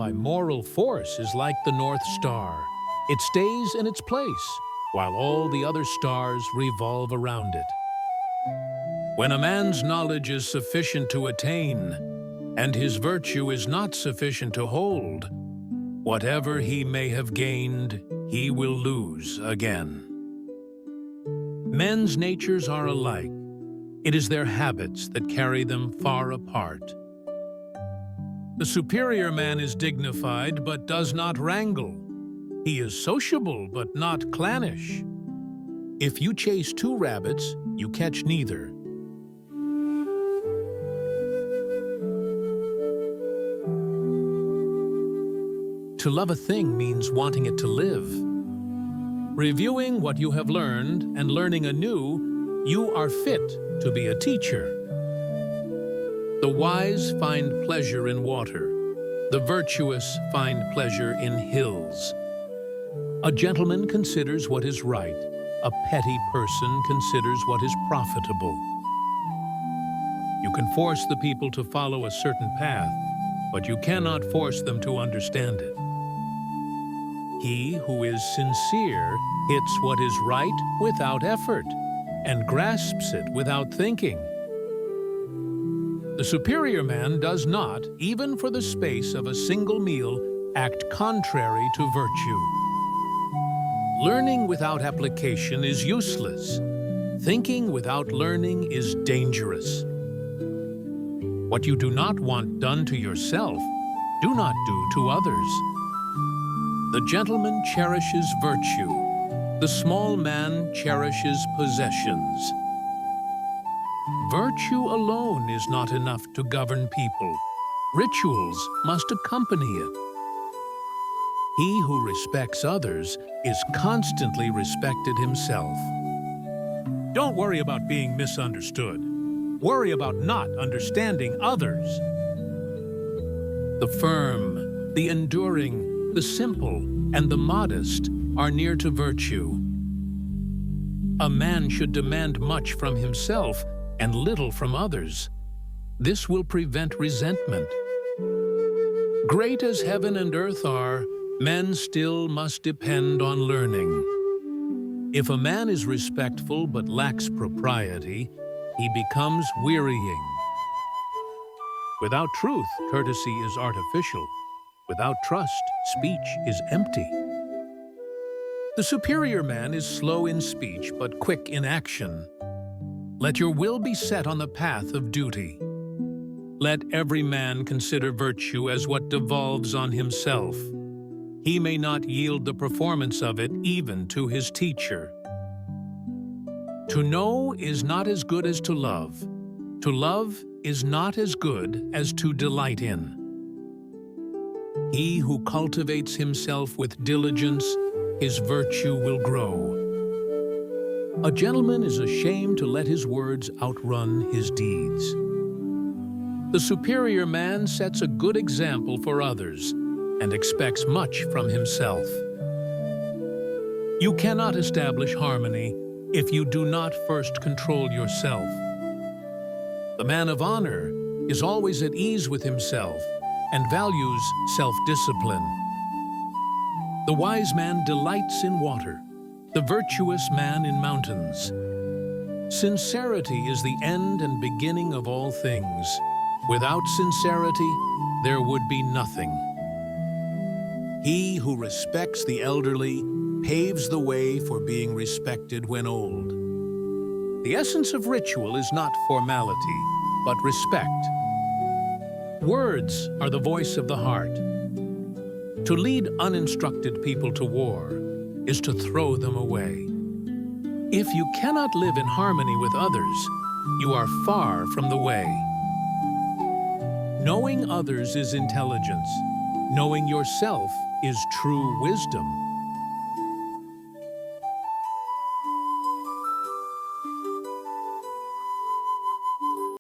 why moral force is like the North Star. It stays in its place, while all the other stars revolve around it. When a man's knowledge is sufficient to attain, and his virtue is not sufficient to hold, whatever he may have gained, he will lose again. Men's natures are alike. It is their habits that carry them far apart. The superior man is dignified but does not wrangle. He is sociable but not clannish. If you chase two rabbits, you catch neither. To love a thing means wanting it to live. Reviewing what you have learned and learning anew, you are fit to be a teacher. The wise find pleasure in water. The virtuous find pleasure in hills. A gentleman considers what is right. A petty person considers what is profitable. You can force the people to follow a certain path, but you cannot force them to understand it. He who is sincere hits what is right without effort and grasps it without thinking. The superior man does not, even for the space of a single meal, act contrary to virtue. Learning without application is useless. Thinking without learning is dangerous. What you do not want done to yourself, do not do to others. The gentleman cherishes virtue. The small man cherishes possessions. Virtue alone is not enough to govern people. Rituals must accompany it. He who respects others is constantly respected himself. Don't worry about being misunderstood. Worry about not understanding others. The firm, the enduring, the simple, and the modest are near to virtue. A man should demand much from himself and little from others. This will prevent resentment. Great as heaven and earth are, men still must depend on learning. If a man is respectful but lacks propriety, he becomes wearying. Without truth, courtesy is artificial. Without trust, speech is empty. The superior man is slow in speech but quick in action. Let your will be set on the path of duty. Let every man consider virtue as what devolves on himself. He may not yield the performance of it even to his teacher. To know is not as good as to love. To love is not as good as to delight in. He who cultivates himself with diligence, his virtue will grow. A gentleman is ashamed to let his words outrun his deeds. The superior man sets a good example for others and expects much from himself. You cannot establish harmony if you do not first control yourself. The man of honor is always at ease with himself and values self-discipline. The wise man delights in water, the virtuous man in mountains. Sincerity is the end and beginning of all things. Without sincerity, there would be nothing. He who respects the elderly paves the way for being respected when old. The essence of ritual is not formality, but respect. Words are the voice of the heart. To lead uninstructed people to war is to throw them away. If you cannot live in harmony with others, you are far from the way. Knowing others is intelligence. Knowing yourself is true wisdom.